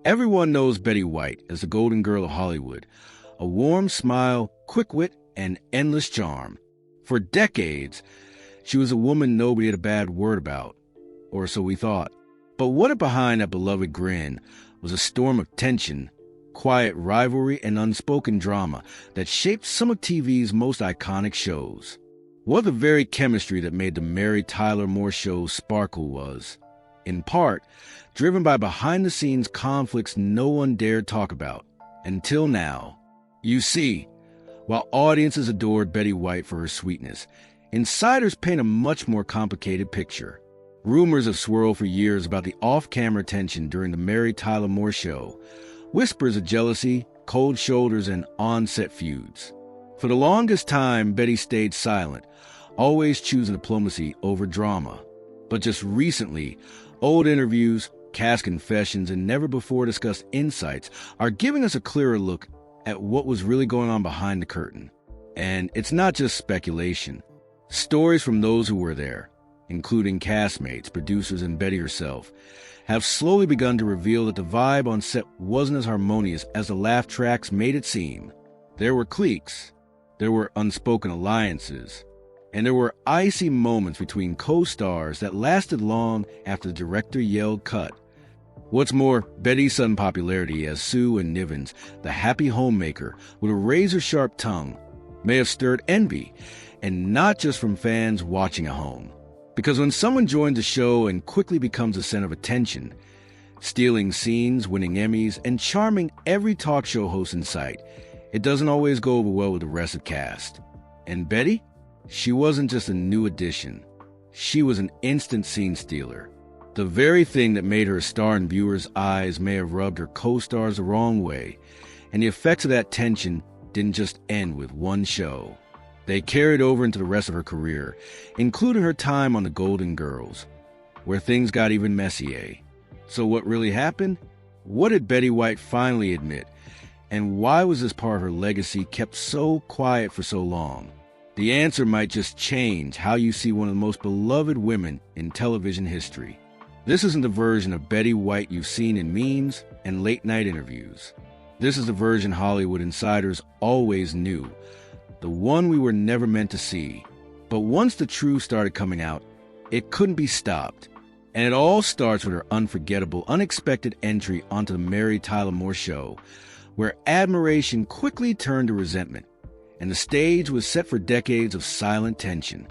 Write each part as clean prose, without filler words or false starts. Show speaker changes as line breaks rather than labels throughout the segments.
Everyone knows Betty White as the golden girl of Hollywood, a warm smile, quick wit, and endless charm. For decades, she was a woman nobody had a bad word about, or so we thought. But what if behind that beloved grin was a storm of tension, quiet rivalry, and unspoken drama that shaped some of TV's most iconic shows? What the very chemistry that made the Mary Tyler Moore Show sparkle was, in part, driven by behind-the-scenes conflicts no one dared talk about, until now. You see, while audiences adored Betty White for her sweetness, insiders paint a much more complicated picture. Rumors have swirled for years about the off-camera tension during the Mary Tyler Moore Show, whispers of jealousy, cold shoulders, and on-set feuds. For the longest time, Betty stayed silent, always choosing diplomacy over drama. But just recently, old interviews, cast confessions, and never-before-discussed insights are giving us a clearer look at what was really going on behind the curtain. And it's not just speculation. Stories from those who were there, including castmates, producers, and Betty herself, have slowly begun to reveal that the vibe on set wasn't as harmonious as the laugh tracks made it seem. There were cliques, there were unspoken alliances, and there were icy moments between co-stars that lasted long after the director yelled cut. What's more, Betty's sudden popularity as Sue and Nivens, the happy homemaker with a razor-sharp tongue, may have stirred envy, and not just from fans watching at home. Because when someone joins a show and quickly becomes a center of attention, stealing scenes, winning Emmys, and charming every talk show host in sight, it doesn't always go over well with the rest of the cast. And Betty? She wasn't just a new addition. She was an instant scene stealer. The very thing that made her a star in viewers' eyes may have rubbed her co-stars the wrong way, and the effects of that tension didn't just end with one show. They carried over into the rest of her career, including her time on The Golden Girls, where things got even messier. So what really happened? What did Betty White finally admit? And why was this part of her legacy kept so quiet for so long? The answer might just change how you see one of the most beloved women in television history. This isn't the version of Betty White you've seen in memes and late-night interviews. This is the version Hollywood insiders always knew, the one we were never meant to see. But once the truth started coming out, it couldn't be stopped. And it all starts with her unforgettable, unexpected entry onto the Mary Tyler Moore Show, where admiration quickly turned to resentment, and the stage was set for decades of silent tension.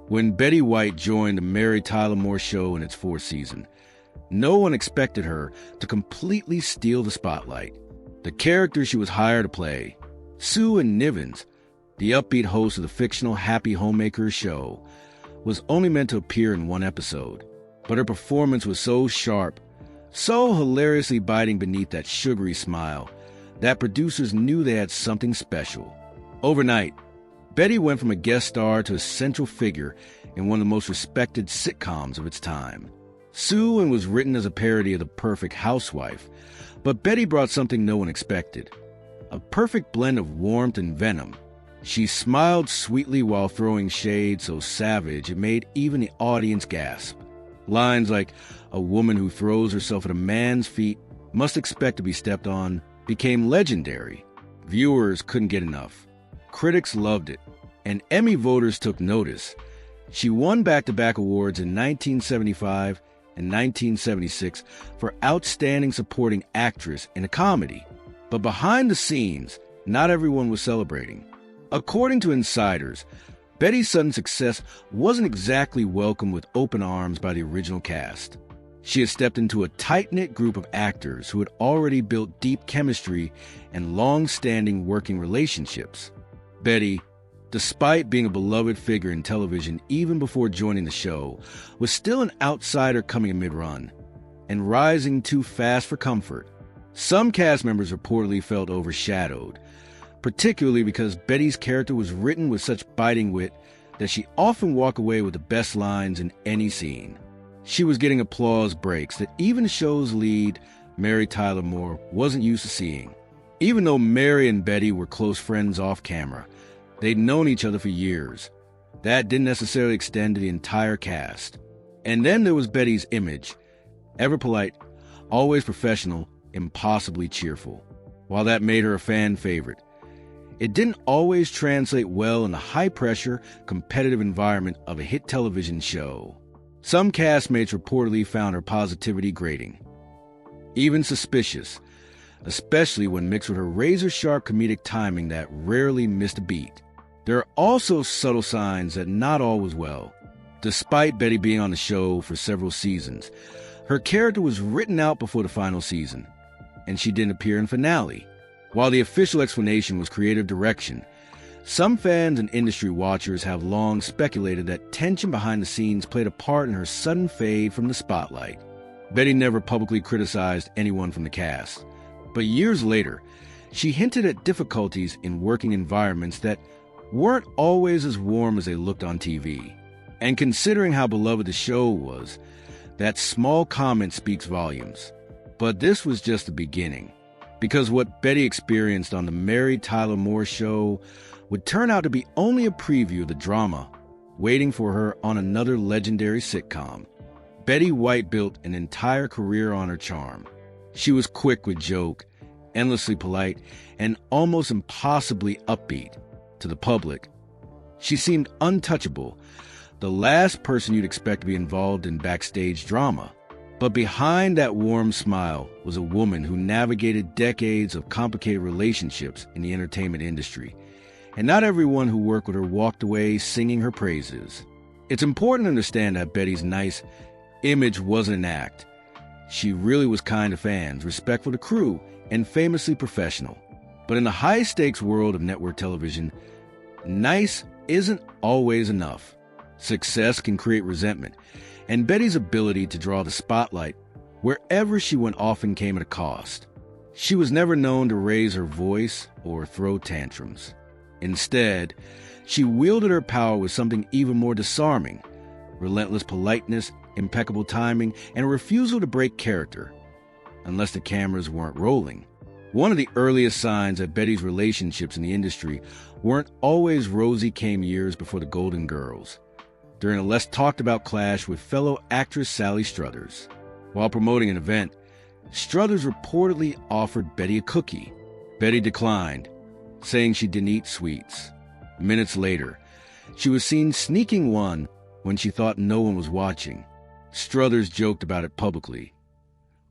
When Betty White joined the Mary Tyler Moore Show in its fourth season, no one expected her to completely steal the spotlight. The character she was hired to play, Sue and Nivens, the upbeat host of the fictional Happy Homemakers show, was only meant to appear in one episode. But her performance was so sharp, so hilariously biting beneath that sugary smile, that producers knew they had something special. Overnight, Betty went from a guest star to a central figure in one of the most respected sitcoms of its time. Sue was written as a parody of the perfect housewife, but Betty brought something no one expected. A perfect blend of warmth and venom. She smiled sweetly while throwing shade so savage it made even the audience gasp. Lines like, "A woman who throws herself at a man's feet must expect to be stepped on," became legendary. Viewers couldn't get enough. Critics loved it, and Emmy voters took notice. She won back-to-back awards in 1975 and 1976 for Outstanding Supporting Actress in a Comedy. But behind the scenes, not everyone was celebrating. According to insiders, Betty's sudden success wasn't exactly welcomed with open arms by the original cast. She had stepped into a tight-knit group of actors who had already built deep chemistry and long-standing working relationships. Betty, despite being a beloved figure in television even before joining the show, was still an outsider coming in mid-run, and rising too fast for comfort. Some cast members reportedly felt overshadowed, particularly because Betty's character was written with such biting wit that she often walked away with the best lines in any scene. She was getting applause breaks that even the show's lead, Mary Tyler Moore, wasn't used to seeing. Even though Mary and Betty were close friends off camera, they'd known each other for years. That didn't necessarily extend to the entire cast. And then there was Betty's image. Ever polite, always professional, impossibly cheerful. While that made her a fan favorite, it didn't always translate well in the high-pressure, competitive environment of a hit television show. Some castmates reportedly found her positivity grating, even suspicious, especially when mixed with her razor-sharp comedic timing that rarely missed a beat. There are also subtle signs that not all was well. Despite Betty being on the show for several seasons, her character was written out before the final season, and she didn't appear in finale. While the official explanation was creative direction, some fans and industry watchers have long speculated that tension behind the scenes played a part in her sudden fade from the spotlight. Betty never publicly criticized anyone from the cast, but years later, she hinted at difficulties in working environments that weren't always as warm as they looked on TV. And considering how beloved the show was, that small comment speaks volumes. But this was just the beginning, because what Betty experienced on the Mary Tyler Moore Show would turn out to be only a preview of the drama waiting for her on another legendary sitcom. Betty White built an entire career on her charm. She was quick with joke, endlessly polite, and almost impossibly upbeat. To the public, she seemed untouchable, the last person you'd expect to be involved in backstage drama. But behind that warm smile was a woman who navigated decades of complicated relationships in the entertainment industry, and not everyone who worked with her walked away singing her praises. It's important to understand that Betty's nice image wasn't an act. She really was kind to fans, respectful to crew, and famously professional. But in the high-stakes world of network television, nice isn't always enough. Success can create resentment, and Betty's ability to draw the spotlight wherever she went often came at a cost. She was never known to raise her voice or throw tantrums. Instead, she wielded her power with something even more disarming: relentless politeness, impeccable timing, and a refusal to break character, unless the cameras weren't rolling. One of the earliest signs that Betty's relationships in the industry weren't always rosy came years before the Golden Girls, during a less talked-about clash with fellow actress Sally Struthers. While promoting an event, Struthers reportedly offered Betty a cookie. Betty declined, saying she didn't eat sweets. Minutes later, she was seen sneaking one when she thought no one was watching. Struthers joked about it publicly,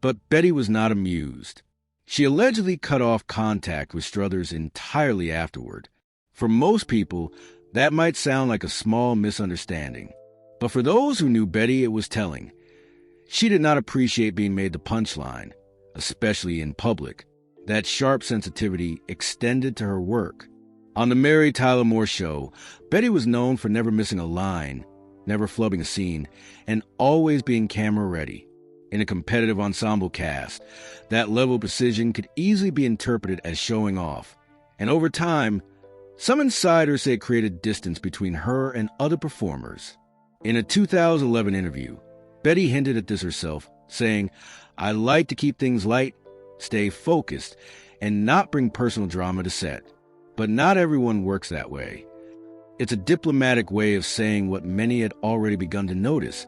but Betty was not amused. She allegedly cut off contact with Struthers entirely afterward. For most people, that might sound like a small misunderstanding, but for those who knew Betty, it was telling. She did not appreciate being made the punchline, especially in public. That sharp sensitivity extended to her work. On the Mary Tyler Moore Show, Betty was known for never missing a line, never flubbing a scene, and always being camera ready. In a competitive ensemble cast, that level of precision could easily be interpreted as showing off. And over time, some insiders say it created distance between her and other performers. In a 2011 interview, Betty hinted at this herself, saying, "I like to keep things light, stay focused, and not bring personal drama to set. But not everyone works that way." It's a diplomatic way of saying what many had already begun to notice.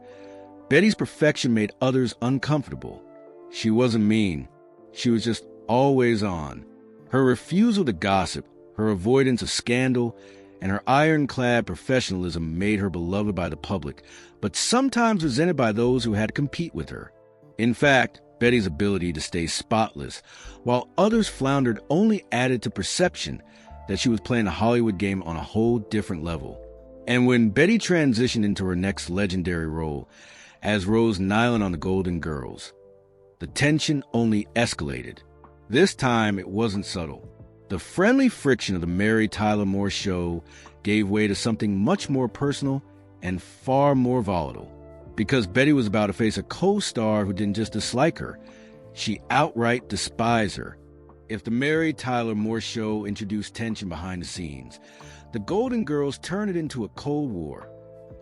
Betty's perfection made others uncomfortable. She wasn't mean. She was just always on. Her refusal to gossip, her avoidance of scandal, and her ironclad professionalism made her beloved by the public, but sometimes resented by those who had to compete with her. In fact, Betty's ability to stay spotless, while others floundered, only added to perception that she was playing a Hollywood game on a whole different level. And when Betty transitioned into her next legendary role, as Rose Nyland on The Golden Girls, the tension only escalated. This time, it wasn't subtle. The friendly friction of the Mary Tyler Moore Show gave way to something much more personal and far more volatile. Because Betty was about to face a co-star who didn't just dislike her, she outright despised her. If the Mary Tyler Moore Show introduced tension behind the scenes, the Golden Girls turned it into a Cold War,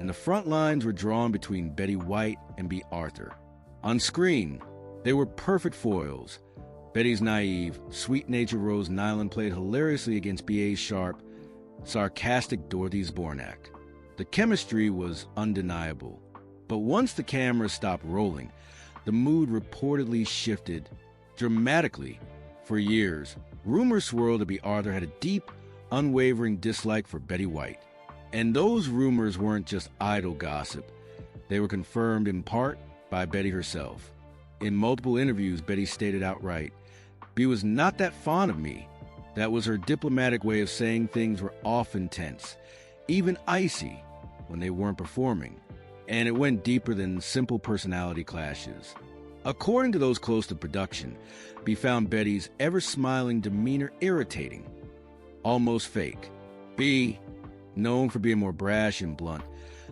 and the front lines were drawn between Betty White and Bea Arthur. On screen, they were perfect foils. Betty's naive, sweet-natured Rose Nyland played hilariously against Bea's sharp, sarcastic Dorothy Zbornak. The chemistry was undeniable. But once the camera stopped rolling, the mood reportedly shifted dramatically. For years, rumors swirled that Bea Arthur had a deep, unwavering dislike for Betty White. And those rumors weren't just idle gossip. They were confirmed in part by Betty herself. In multiple interviews, Betty stated outright, "Bea was not that fond of me." That was her diplomatic way of saying things were often tense, even icy, when they weren't performing. And it went deeper than simple personality clashes. According to those close to production, Bea found Betty's ever-smiling demeanor irritating, almost fake. Bea, known for being more brash and blunt,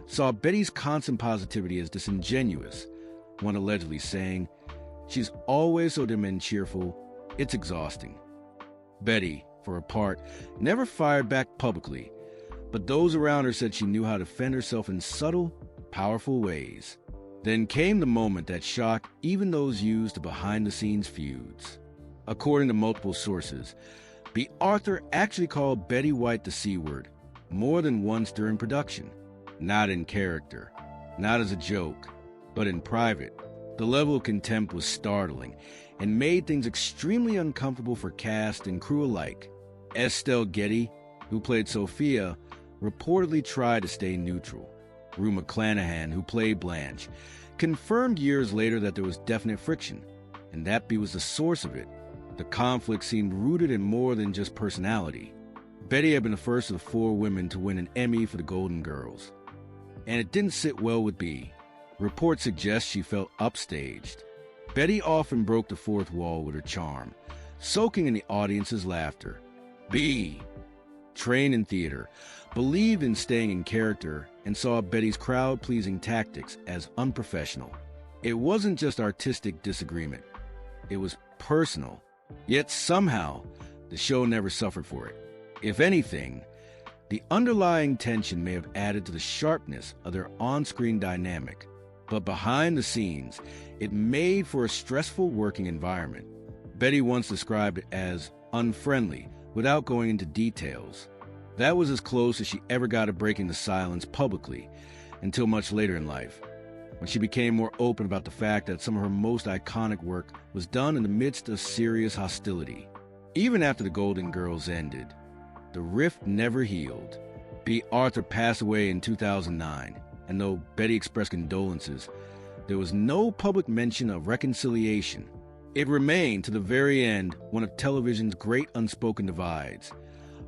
saw Betty's constant positivity as disingenuous, one allegedly saying, "She's always so dim and cheerful, it's exhausting." Betty, for her part, never fired back publicly, but those around her said she knew how to defend herself in subtle, powerful ways. Then came the moment that shocked even those used to behind-the-scenes feuds. According to multiple sources, Bea Arthur actually called Betty White the C-word more than once during production. Not in character, not as a joke, but in private. The level of contempt was startling and made things extremely uncomfortable for cast and crew alike. Estelle Getty, who played Sophia, reportedly tried to stay neutral. Rue McClanahan, who played Blanche, confirmed years later that there was definite friction, and that Bea was the source of it. The conflict seemed rooted in more than just personality. Betty had been the first of the 4 women to win an Emmy for the Golden Girls, and it didn't sit well with Bea. Reports suggest she felt upstaged. Betty often broke the fourth wall with her charm, soaking in the audience's laughter. Bea, trained in theater, believed in staying in character and saw Betty's crowd-pleasing tactics as unprofessional. It wasn't just artistic disagreement. It was personal. Yet somehow, the show never suffered for it. If anything, the underlying tension may have added to the sharpness of their on-screen dynamic. But behind the scenes, it made for a stressful working environment. Betty once described it as unfriendly, without going into details. That was as close as she ever got to breaking the silence publicly, until much later in life, when she became more open about the fact that some of her most iconic work was done in the midst of serious hostility. Even after the Golden Girls ended, the rift never healed. Bea Arthur passed away in 2009, and though Betty expressed condolences, there was no public mention of reconciliation. It remained, to the very end, one of television's great unspoken divides,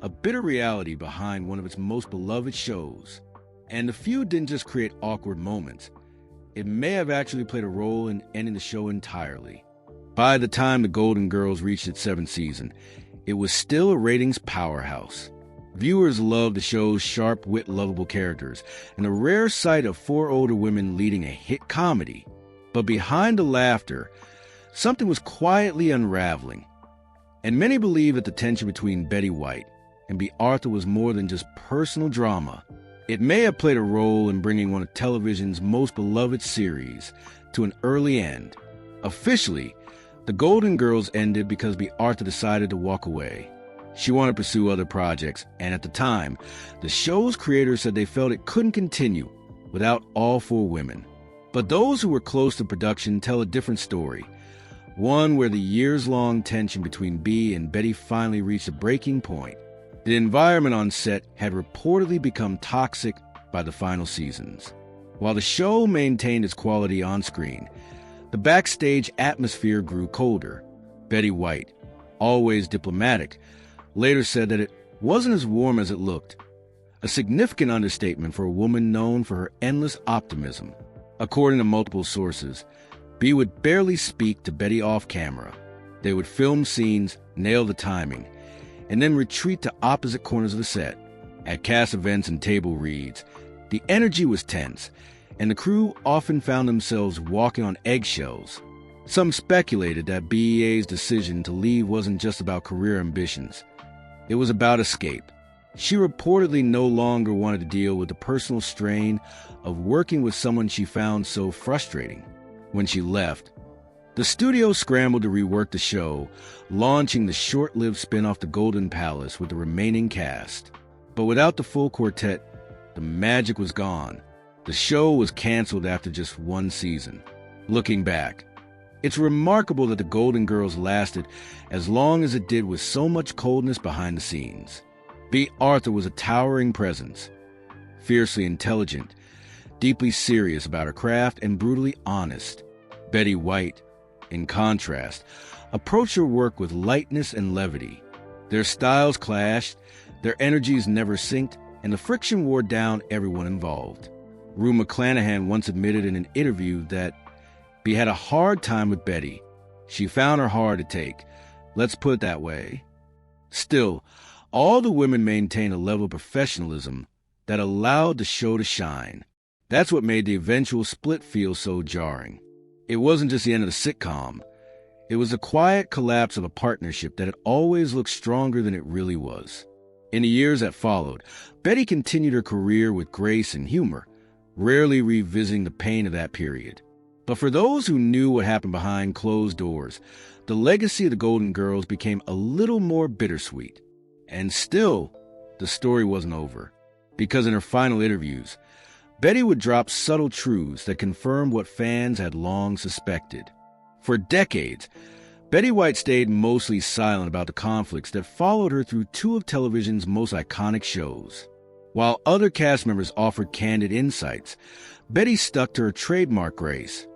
a bitter reality behind one of its most beloved shows. And the feud didn't just create awkward moments. It may have actually played a role in ending the show entirely. By the time the Golden Girls reached its 7th season, it was still a ratings powerhouse. Viewers loved the show's sharp-wit, lovable characters, and the rare sight of 4 older women leading a hit comedy. But behind the laughter, something was quietly unraveling. And many believe that the tension between Betty White and Bea Arthur was more than just personal drama. It may have played a role in bringing one of television's most beloved series to an early end. Officially, the Golden Girls ended because Bea Arthur decided to walk away. She wanted to pursue other projects, and at the time, the show's creators said they felt it couldn't continue without all 4 women. But those who were close to production tell a different story, one where the years-long tension between Bea and Betty finally reached a breaking point. The environment on set had reportedly become toxic by the final seasons. While the show maintained its quality on screen, the backstage atmosphere grew colder. Betty White, always diplomatic, later said that it wasn't as warm as it looked, a significant understatement for a woman known for her endless optimism. According to multiple sources, Bea would barely speak to Betty off camera. They would film scenes, nail the timing, and then retreat to opposite corners of the set. At cast events and table reads, the energy was tense, and the crew often found themselves walking on eggshells. Some speculated that BEA's decision to leave wasn't just about career ambitions. It was about escape. She reportedly no longer wanted to deal with the personal strain of working with someone she found so frustrating. When she left, the studio scrambled to rework the show, launching the short-lived spin-off The Golden Palace with the remaining cast. But without the full quartet, the magic was gone. The show was canceled after just 1 season. Looking back, It's remarkable that the Golden Girls lasted as long as it did with so much coldness behind the scenes. Bea Arthur was a towering presence, fiercely intelligent, deeply serious about her craft, and brutally honest. Betty White, in contrast, approached her work with lightness and levity. Their styles clashed, their energies never synced, and the friction wore down everyone involved. Rue McClanahan once admitted in an interview that Bea had a hard time with Betty. She found her hard to take. Let's put it that way. Still, all the women maintained a level of professionalism that allowed the show to shine. That's what made the eventual split feel so jarring. It wasn't just the end of the sitcom. It was the quiet collapse of a partnership that had always looked stronger than it really was. In the years that followed, Betty continued her career with grace and humor, rarely revisiting the pain of that period. But for those who knew what happened behind closed doors, the legacy of the Golden Girls became a little more bittersweet. And still, the story wasn't over. Because in her final interviews, Betty would drop subtle truths that confirmed what fans had long suspected. For decades, Betty White stayed mostly silent about the conflicts that followed her through two of television's most iconic shows. While other cast members offered candid insights, Betty stuck to her trademark grace,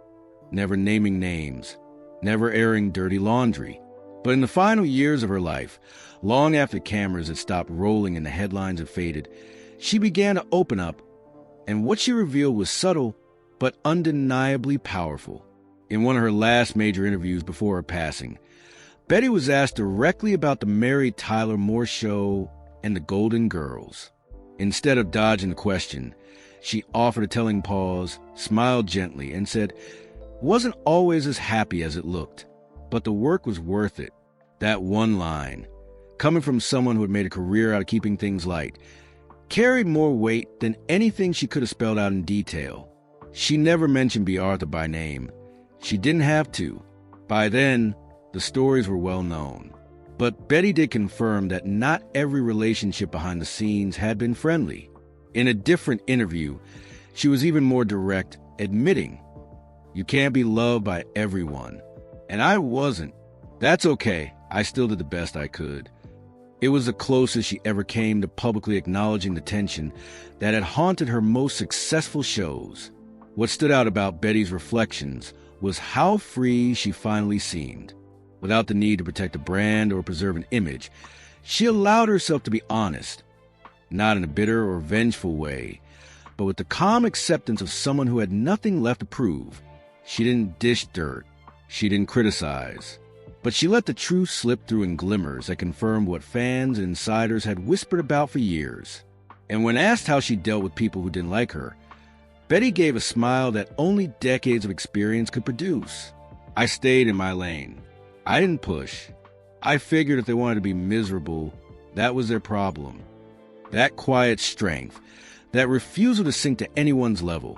never naming names, never airing dirty laundry. But in the final years of her life, long after cameras had stopped rolling and the headlines had faded, she began to open up, and what she revealed was subtle but undeniably powerful. In one of her last major interviews before her passing, Betty was asked directly about the Mary Tyler Moore Show and the Golden Girls. Instead of dodging the question, she offered a telling pause, smiled gently, and said, "Wasn't always as happy as it looked, but the work was worth it." That one line, coming from someone who had made a career out of keeping things light, carried more weight than anything she could have spelled out in detail. She never mentioned Bea Arthur by name. She didn't have to. By then, the stories were well known. But Betty did confirm that not every relationship behind the scenes had been friendly. In a different interview, she was even more direct, admitting, "You can't be loved by everyone." And I wasn't. That's okay. I still did the best I could. It was the closest she ever came to publicly acknowledging the tension that had haunted her most successful shows. What stood out about Betty's reflections was how free she finally seemed. Without the need to protect a brand or preserve an image, she allowed herself to be honest, not in a bitter or vengeful way, but with the calm acceptance of someone who had nothing left to prove. She didn't dish dirt. She didn't criticize. But she let the truth slip through in glimmers that confirmed what fans and insiders had whispered about for years. And when asked how she dealt with people who didn't like her, Betty gave a smile that only decades of experience could produce. "I stayed in my lane. I didn't push. I figured if they wanted to be miserable, that was their problem." That quiet strength, that refusal to sink to anyone's level,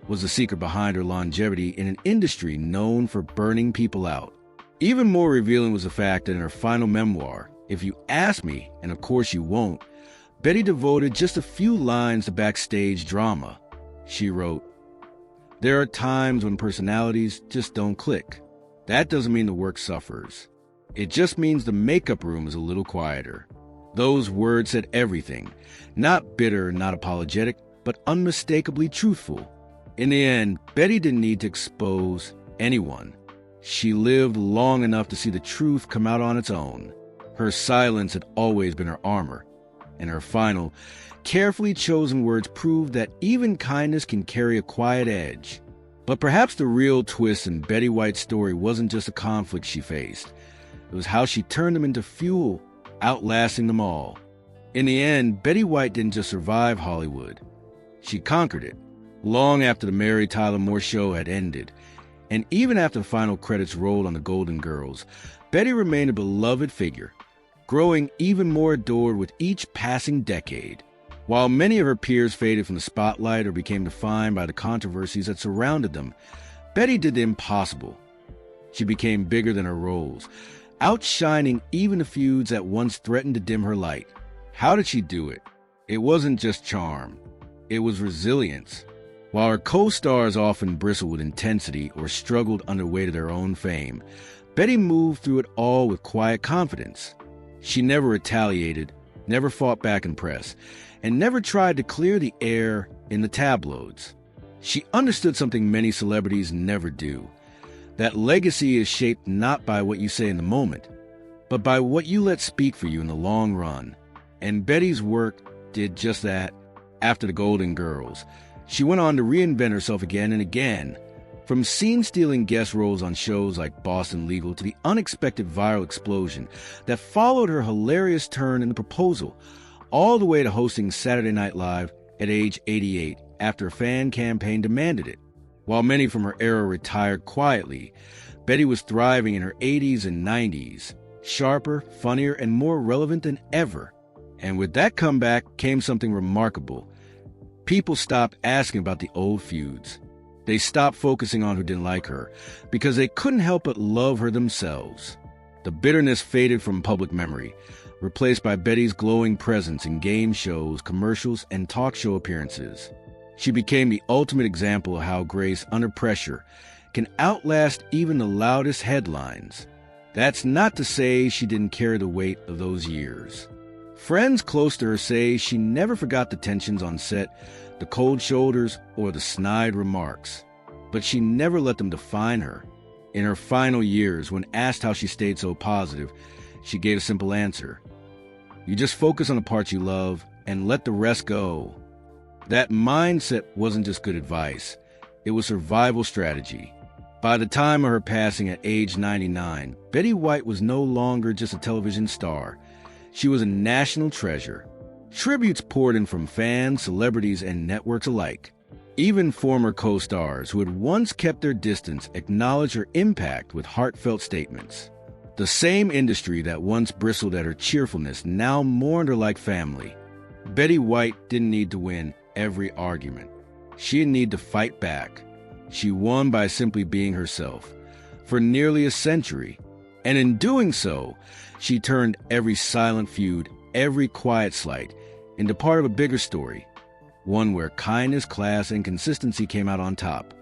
was the secret behind her longevity in an industry known for burning people out. Even more revealing was the fact that in her final memoir, If You Ask Me, and of course you won't, Betty devoted just a few lines to backstage drama. She wrote, "There are times when personalities just don't click. That doesn't mean the work suffers. It just means the makeup room is a little quieter." Those words said everything. Not bitter, not apologetic, but unmistakably truthful. In the end, Betty didn't need to expose anyone. She lived long enough to see the truth come out on its own. Her silence had always been her armor, and her final, carefully chosen words proved that even kindness can carry a quiet edge. But perhaps the real twist in Betty White's story wasn't just the conflict she faced. It was how she turned them into fuel, outlasting them all. In the end, Betty White didn't just survive Hollywood. She conquered it. Long after the Mary Tyler Moore Show had ended, and even after the final credits rolled on the Golden Girls, Betty remained a beloved figure, growing even more adored with each passing decade. While many of her peers faded from the spotlight or became defined by the controversies that surrounded them, Betty did the impossible. She became bigger than her roles, outshining even the feuds that once threatened to dim her light. How did she do it? It wasn't just charm. It was resilience. While her co-stars often bristled with intensity or struggled under the weight of their own fame, Betty moved through it all with quiet confidence. She never retaliated, never fought back in press, and never tried to clear the air in the tabloids. She understood something many celebrities never do: that legacy is shaped not by what you say in the moment, but by what you let speak for you in the long run. And Betty's work did just that. After the Golden Girls, she went on to reinvent herself again and again. From scene-stealing guest roles on shows like Boston Legal to the unexpected viral explosion that followed her hilarious turn in The Proposal, all the way to hosting Saturday Night Live at age 88 after a fan campaign demanded it. While many from her era retired quietly, Betty was thriving in her 80s and 90s, sharper, funnier, and more relevant than ever. And with that comeback came something remarkable. People stopped asking about the old feuds. They stopped focusing on who didn't like her because they couldn't help but love her themselves. The bitterness faded from public memory, replaced by Betty's glowing presence in game shows, commercials, and talk show appearances. She became the ultimate example of how grace under pressure can outlast even the loudest headlines. That's not to say she didn't carry the weight of those years. Friends close to her say she never forgot the tensions on set, the cold shoulders, or the snide remarks. But she never let them define her. In her final years, when asked how she stayed so positive, she gave a simple answer: you just focus on the parts you love and let the rest go. That mindset wasn't just good advice. It was survival strategy. By the time of her passing at age 99, Betty White was no longer just a television star. She was a national treasure. Tributes poured in from fans, celebrities, and networks alike. Even former co-stars who had once kept their distance acknowledged her impact with heartfelt statements. The same industry that once bristled at her cheerfulness now mourned her like family. Betty White didn't need to win every argument. She didn't need to fight back. She won by simply being herself for nearly a century. And in doing so, she turned every silent feud, every quiet slight, into part of a bigger story, one where kindness, class, and consistency came out on top.